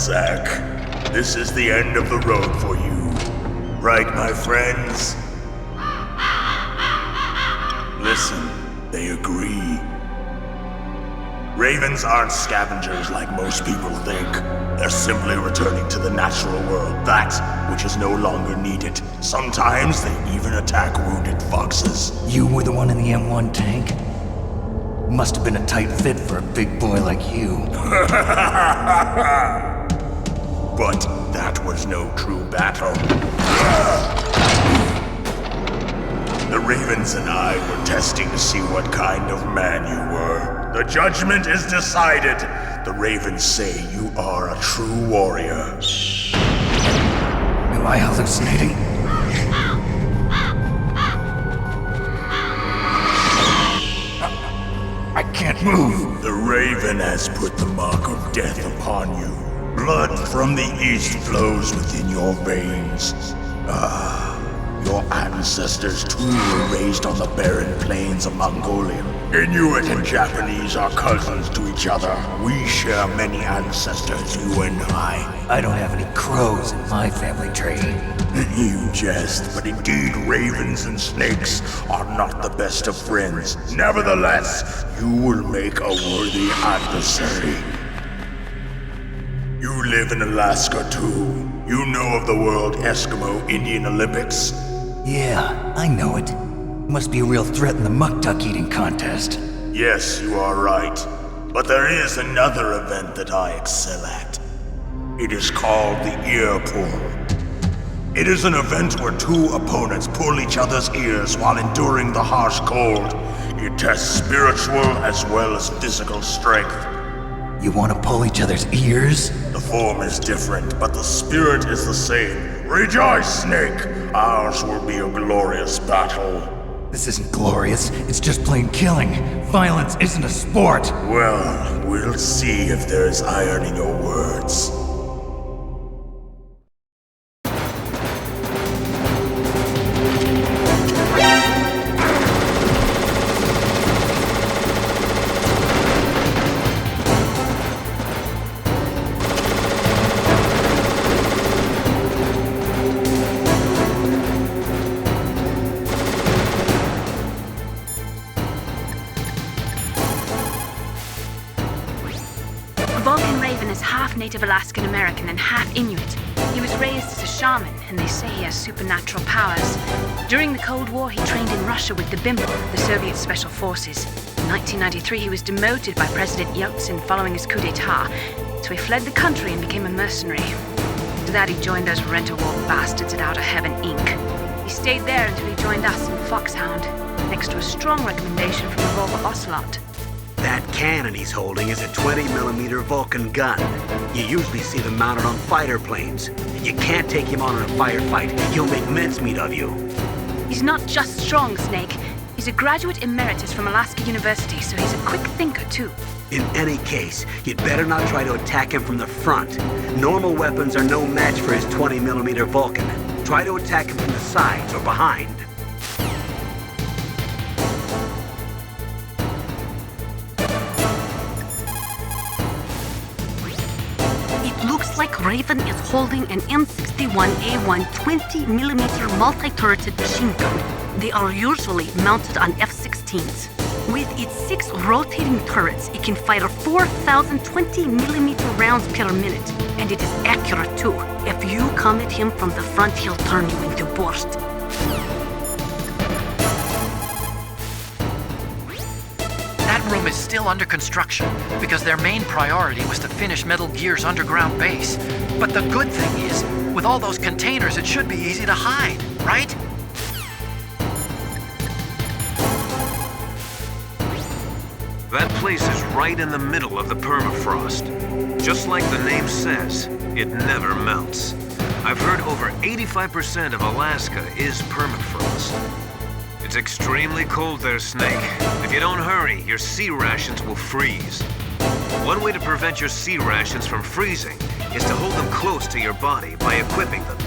Zach. This is the end of the road for you. Right, my friends? Listen, they agree. Ravens aren't scavengers like most people think. They're simply returning to the natural world, that which is no longer needed. Sometimes they even attack wounded foxes. You were the one in the M1 tank? Must have been a tight fit for a big boy like you. But that was no true battle. The Ravens and I were testing to see what kind of man you were. The judgment is decided. The Ravens say you are a true warrior. Am I hallucinating? I can't move. The Raven has put the mark of death upon you. Blood from the east flows within your veins. Your ancestors too were raised on the barren plains of Mongolia. Inuit and Japanese are cousins to each other. We share many ancestors, you and I. I don't have any crows in my family tree. You jest, but indeed ravens and snakes are not the best of friends. Nevertheless, you will make a worthy adversary. You live in Alaska too. You know of the World Eskimo Indian Olympics? Yeah, I know it. Must be a real threat in the muck-duck eating contest. Yes, you are right. But there is another event that I excel at. It is called the ear pull. It is an event where two opponents pull each other's ears while enduring the harsh cold. It tests spiritual as well as physical strength. You want to pull each other's ears? The form is different, but the spirit is the same. Rejoice, Snake! Ours will be a glorious battle. This isn't glorious, it's just plain killing. Violence isn't a sport. Well, we'll see if there's iron in your words. Native Alaskan American and half Inuit. He was raised as a shaman, and they say he has supernatural powers. During the Cold War, he trained in Russia with the BIMP, the Soviet Special Forces. In 1993, he was demoted by President Yeltsin following his coup d'etat, so he fled the country and became a mercenary. After that, he joined those rent-a-war bastards at Outer Heaven, Inc. He stayed there until he joined us in Foxhound, next to a strong recommendation from Revolver Ocelot. That cannon he's holding is a 20mm Vulcan gun. You usually see them mounted on fighter planes. You can't take him on in a firefight. He'll make mincemeat of you. He's not just strong, Snake. He's a graduate emeritus from Alaska University, so he's a quick thinker, too. In any case, you'd better not try to attack him from the front. Normal weapons are no match for his 20mm Vulcan. Try to attack him from the sides or behind. Like Raven is holding an M61A1 20mm multi-turreted machine gun. They are usually mounted on F-16s. With its 6 rotating turrets, it can fire 4,000 20mm rounds per minute, and it is accurate too. If you come at him from the front, he'll turn you into borscht. Room is still under construction because their main priority was to finish Metal Gear's underground base. But the good thing is, with all those containers, it should be easy to hide, right? That place is right in the middle of the permafrost. Just like the name says, it never melts. I've heard over 85% of Alaska is permafrost. It's extremely cold there, Snake. If you don't hurry, your sea rations will freeze. One way to prevent your sea rations from freezing is to hold them close to your body by equipping them.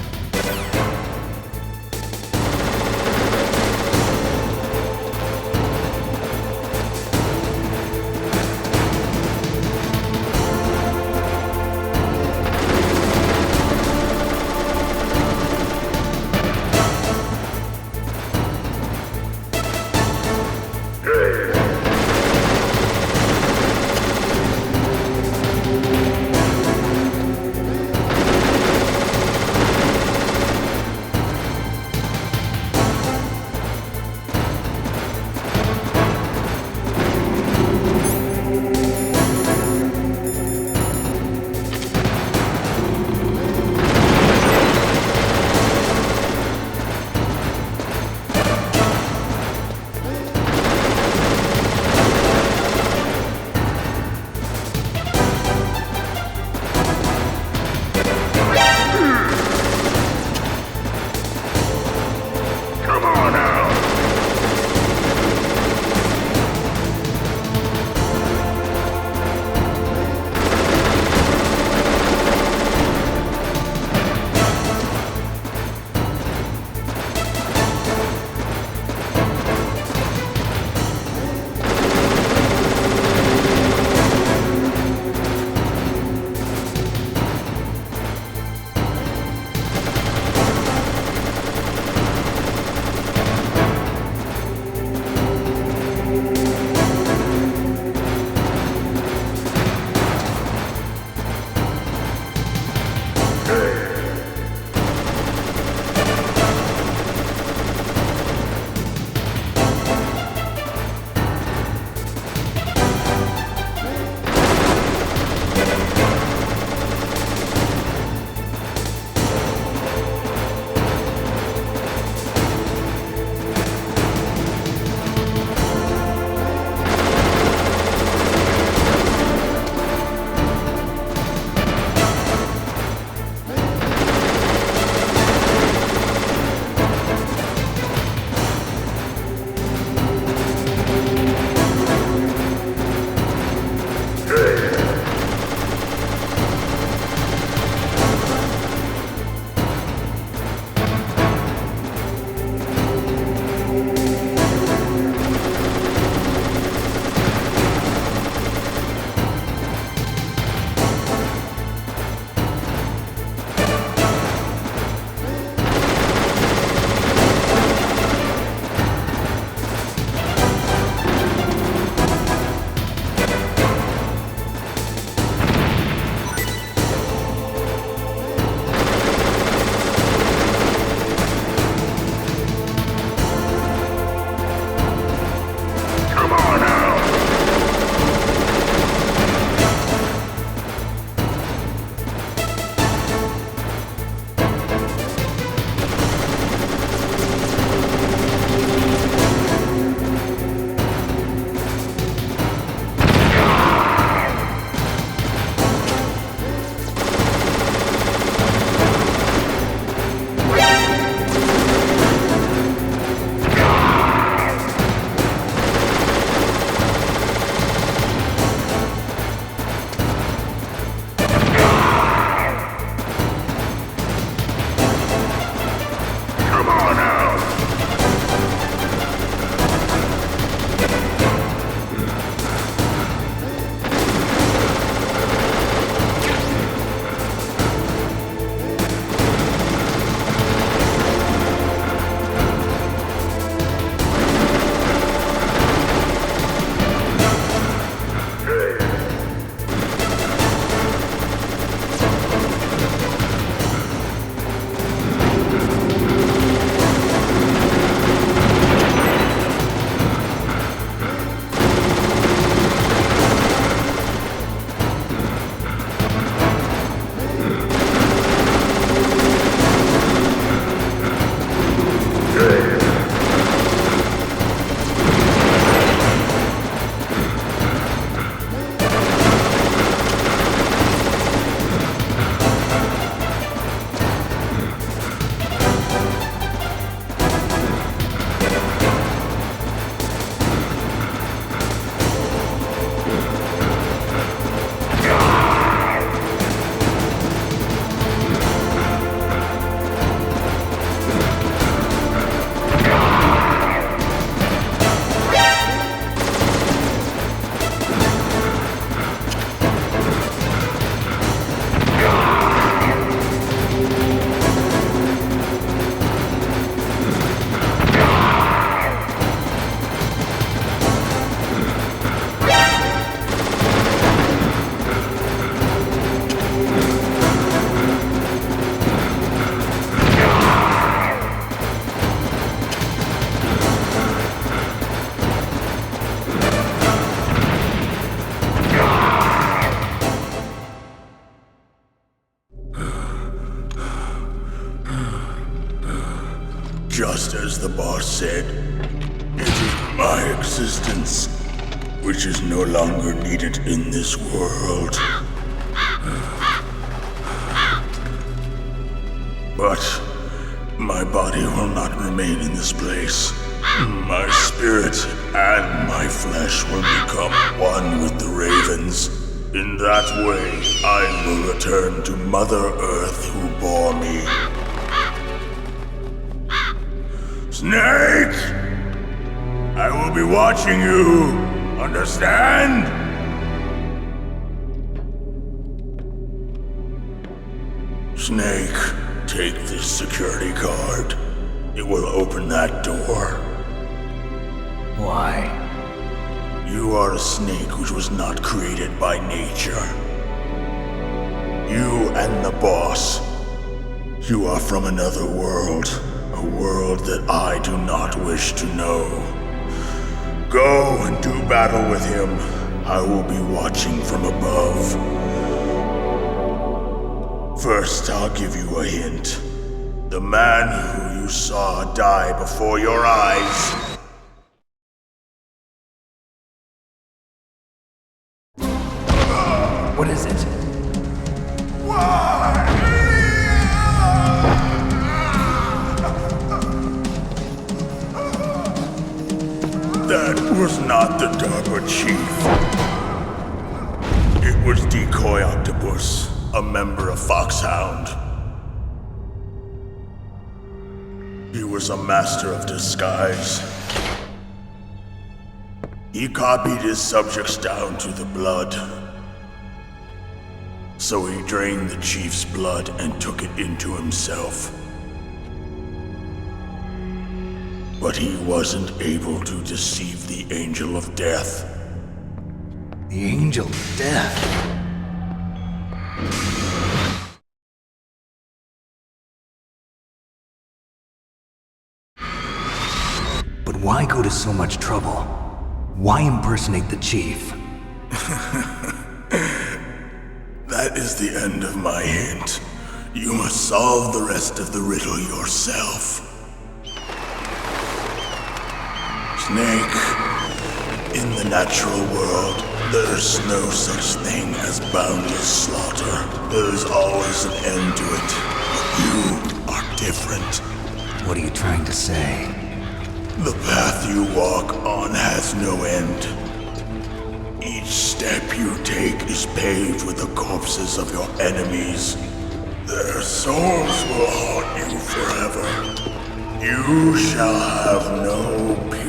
Just as the boss said, it is my existence which is no longer needed in this world. But my body will not remain in this place. My spirit and my flesh will become one with the ravens. In that way, I will return to Mother Earth who bore me. Snake! I will be watching you. Understand? Snake, take this security card. It will open that door. Why? You are a snake which was not created by nature. You and the boss. You are from another world. A world that I do not wish to know. Go and do battle with him. I will be watching from above. First, I'll give you a hint. The man who you saw die before your eyes. What is it? That was not the DARPA chief. It was Decoy Octopus, a member of Foxhound. He was a master of disguise. He copied his subjects down to the blood. So he drained the chief's blood and took it into himself. But he wasn't able to deceive the Angel of Death. The Angel of Death. But why go to so much trouble? Why impersonate the chief? That is the end of my hint. You must solve the rest of the riddle yourself. Snake, in the natural world, there's no such thing as boundless slaughter. There's always an end to it. But you are different. What are you trying to say? The path you walk on has no end. Each step you take is paved with the corpses of your enemies. Their souls will haunt you forever. You shall have no peace.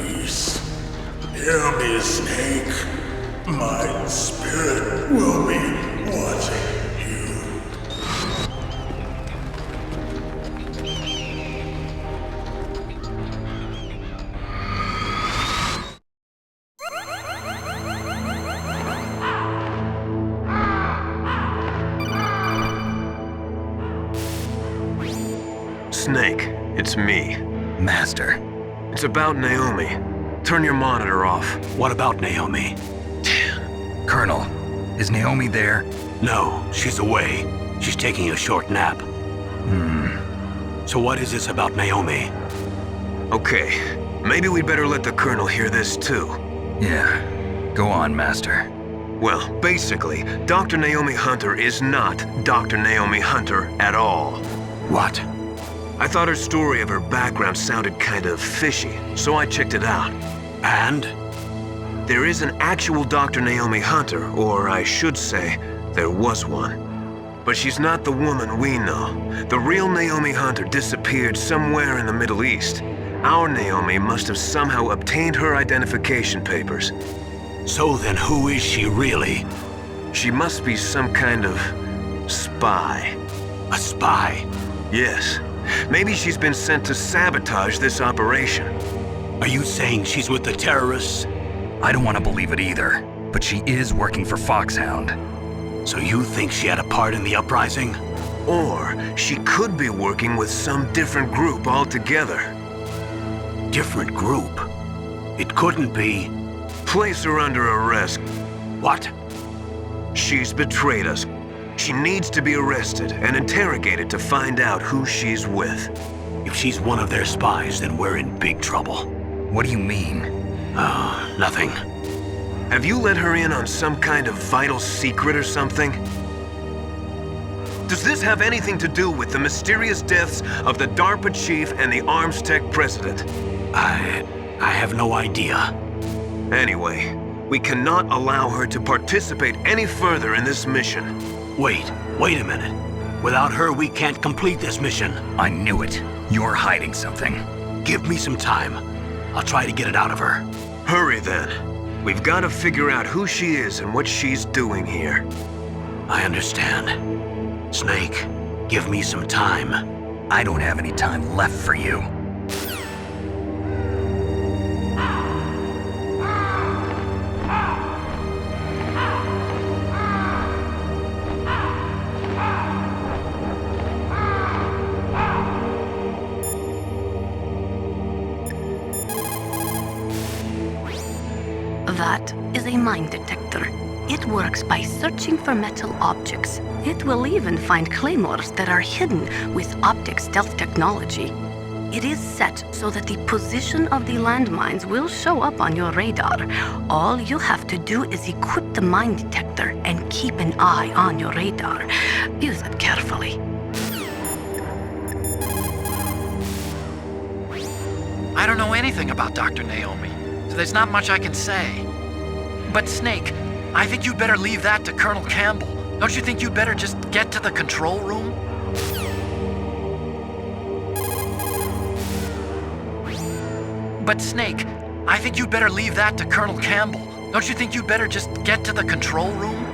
Hear me, Snake. My spirit will be watching you. Snake, it's me. Master. It's about Naomi. Turn your monitor off. What about Naomi? Colonel, is Naomi there? No, she's away. She's taking a short nap. So what is this about Naomi? Okay, maybe we'd better let the Colonel hear this too. Yeah. Go on, Master. Well, basically, Dr. Naomi Hunter is not Dr. Naomi Hunter at all. What? I thought her story of her background sounded kind of fishy, so I checked it out. And? There is an actual Dr. Naomi Hunter, or I should say, there was one. But she's not the woman we know. The real Naomi Hunter disappeared somewhere in the Middle East. Our Naomi must have somehow obtained her identification papers. So then who is she really? She must be some kind of spy. A spy? Yes. Maybe she's been sent to sabotage this operation. Are you saying she's with the terrorists? I don't want to believe it either, but she is working for Foxhound. So you think she had a part in the uprising? Or she could be working with some different group altogether. Different group? It couldn't be. Place her under arrest. What? She's betrayed us. She needs to be arrested and interrogated to find out who she's with. If If she's one of their spies, then we're in big trouble. What do you mean? Nothing. Have you let her in on some kind of vital secret or something? Does this have anything to do with the mysterious deaths of the DARPA chief and the Arms Tech president? I have no idea. Anyway, we cannot allow her to participate any further in this mission. Wait a minute. Without her, we can't complete this mission. I knew it. You're hiding something. Give me some time. I'll try to get it out of her. Hurry then. We've got to figure out who she is and what she's doing here. I understand. Snake, give me some time. I don't have any time left for you. That is a mine detector. It works by searching for metal objects. It will even find claymores that are hidden with optic stealth technology. It is set so that the position of the landmines will show up on your radar. All you have to do is equip the mine detector and keep an eye on your radar. Use it carefully. I don't know anything about Dr. Naomi, so there's not much I can say. But Snake, I think you'd better leave that to Colonel Campbell. Don't you think you'd better just get to the control room? But Snake, I think you'd better leave that to Colonel Campbell. Don't you think you'd better just get to the control room?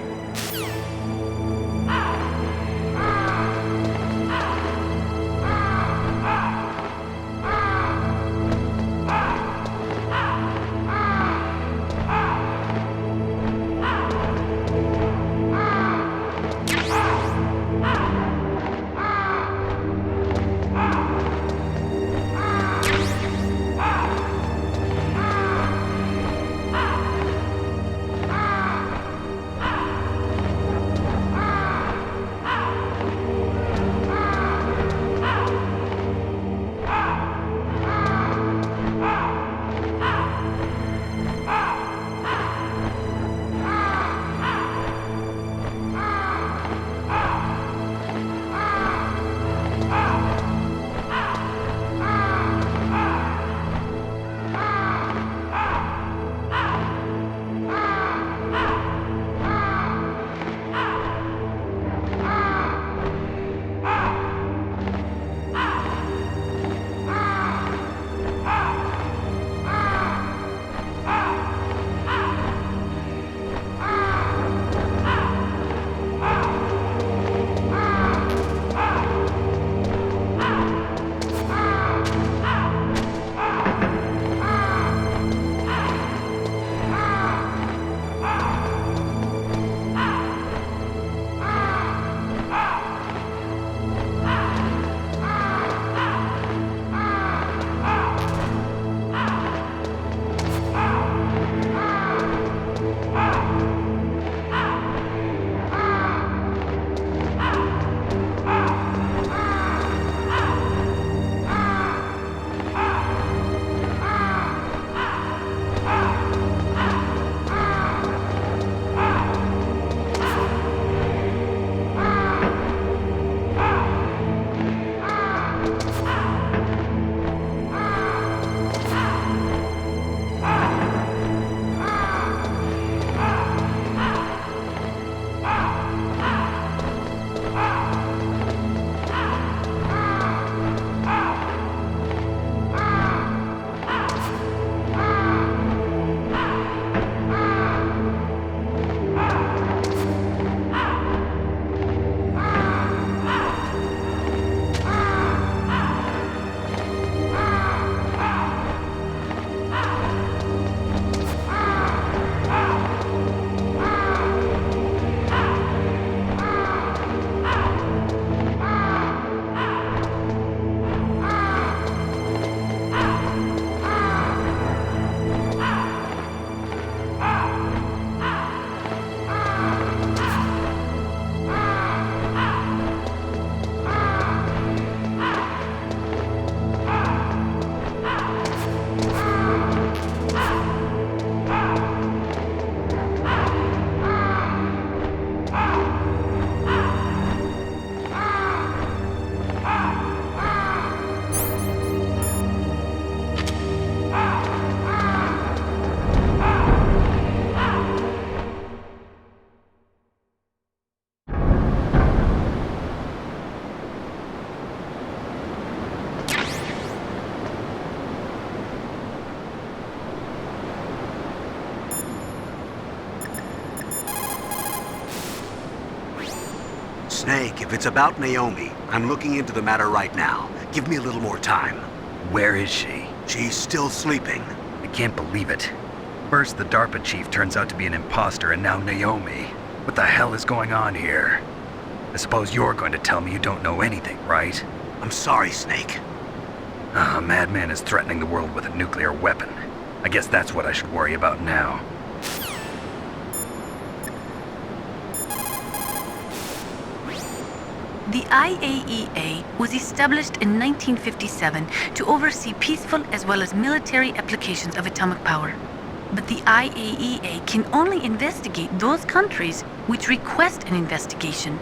Snake, if it's about Naomi, I'm looking into the matter right now. Give me a little more time. Where is she? She's still sleeping. I can't believe it. First, the DARPA chief turns out to be an imposter, and now Naomi. What the hell is going on here? I suppose you're going to tell me you don't know anything, right? I'm sorry, Snake. A madman is threatening the world with a nuclear weapon. I guess that's what I should worry about now. The IAEA was established in 1957 to oversee peaceful as well as military applications of atomic power. But the IAEA can only investigate those countries which request an investigation.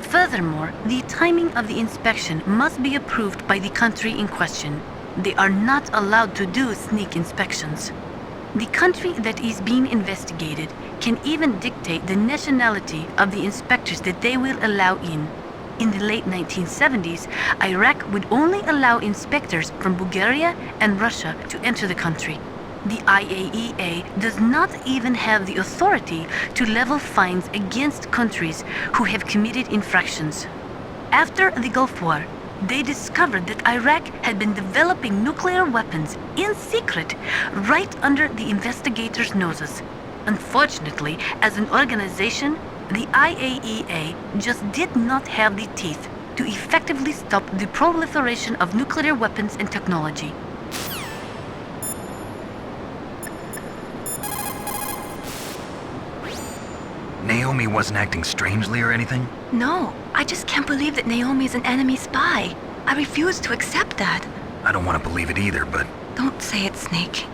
Furthermore, the timing of the inspection must be approved by the country in question. They are not allowed to do sneak inspections. The country that is being investigated can even dictate the nationality of the inspectors that they will allow in. In the late 1970s, Iraq would only allow inspectors from Bulgaria and Russia to enter the country. The IAEA does not even have the authority to level fines against countries who have committed infractions. After the Gulf War, they discovered that Iraq had been developing nuclear weapons in secret right under the investigators' noses. Unfortunately, as an organization, the IAEA just did not have the teeth to effectively stop the proliferation of nuclear weapons and technology. Naomi wasn't acting strangely or anything? No, I just can't believe that Naomi is an enemy spy. I refuse to accept that. I don't want to believe it either, but Don't say it, Snake.